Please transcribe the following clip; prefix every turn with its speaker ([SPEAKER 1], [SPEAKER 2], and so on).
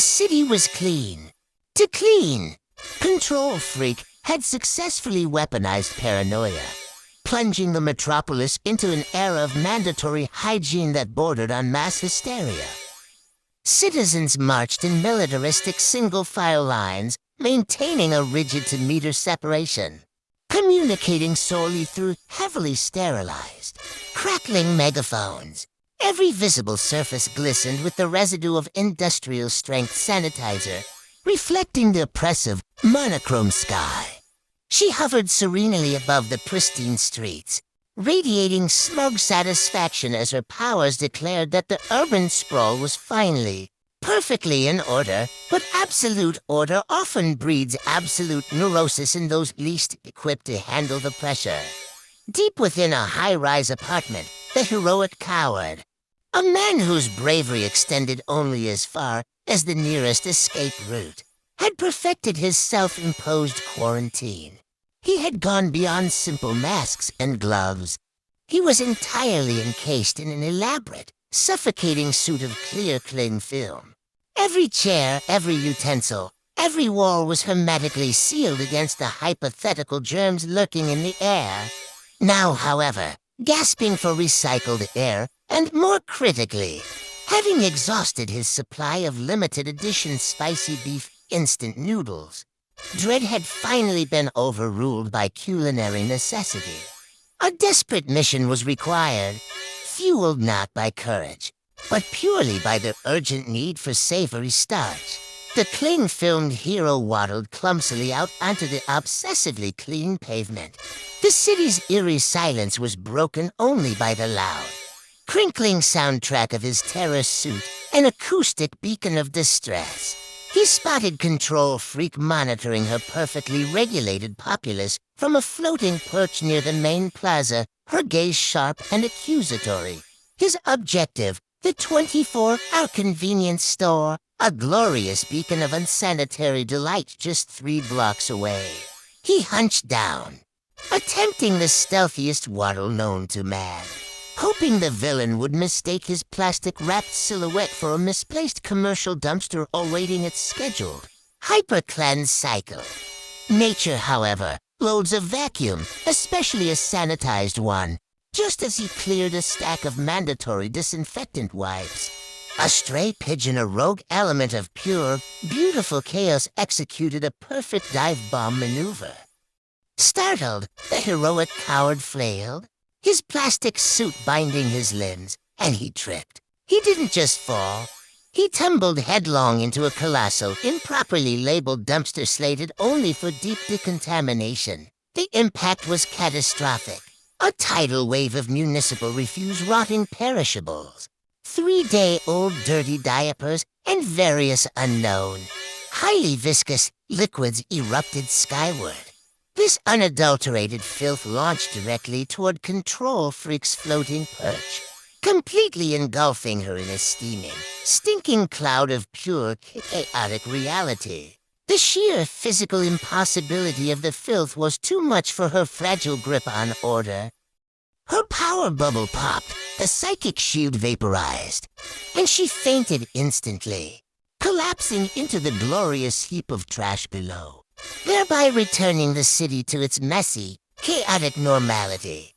[SPEAKER 1] city was clean. To clean, Control Freak had successfully weaponized paranoia, plunging the metropolis into an era of mandatory hygiene that bordered on mass hysteria. Citizens marched in militaristic single-file lines, maintaining a rigid-to-meter separation, communicating solely through heavily sterilized, crackling megaphones. Every visible surface glistened with the residue of industrial-strength sanitizer, reflecting the oppressive, monochrome sky. She hovered serenely above the pristine streets, radiating smug satisfaction as her powers declared that the urban sprawl was finally, perfectly in order, but absolute order often breeds absolute neurosis in those least equipped to handle the pressure. Deep within a high-rise apartment, the heroic coward, a man whose bravery extended only as far as the nearest escape route, had perfected his self-imposed quarantine. He had gone beyond simple masks and gloves. He was entirely encased in an elaborate, suffocating suit of clear cling film. Every chair, every utensil, every wall was hermetically sealed against the hypothetical germs lurking in the air. Now, however, gasping for recycled air, and more critically, having exhausted his supply of limited-edition spicy beef instant noodles, Dread had finally been overruled by culinary necessity. A desperate mission was required, fueled not by courage, but purely by the urgent need for savory starch. The cling-filmed hero waddled clumsily out onto the obsessively clean pavement. The city's eerie silence was broken only by the loud, crinkling soundtrack of his terror suit, an acoustic beacon of distress. He spotted Control Freak monitoring her perfectly regulated populace from a floating perch near the main plaza, her gaze sharp and accusatory. His objective, the 24-hour convenience store, a glorious beacon of unsanitary delight just 3 blocks away. He hunched down, attempting the stealthiest waddle known to man, hoping the villain would mistake his plastic-wrapped silhouette for a misplaced commercial dumpster awaiting its scheduled hyper-cleanse cycle. Nature, however, loads a vacuum, especially a sanitized one, just as he cleared a stack of mandatory disinfectant wipes. A stray pigeon, a rogue element of pure, beautiful chaos, executed a perfect dive bomb maneuver. Startled, the heroic coward flailed, his plastic suit binding his limbs, and he tripped. He didn't just fall. He tumbled headlong into a colossal, improperly labeled dumpster slated only for deep decontamination. The impact was catastrophic. A tidal wave of municipal refuse rotting perishables, 3-day-old dirty diapers, and various unknown, highly viscous liquids erupted skyward. This unadulterated filth launched directly toward Control Freak's floating perch, completely engulfing her in a steaming, stinking cloud of pure, chaotic reality. The sheer physical impossibility of the filth was too much for her fragile grip on order. Her power bubble popped, the psychic shield vaporized, and she fainted instantly, collapsing into the glorious heap of trash below, thereby returning the city to its messy, chaotic normality.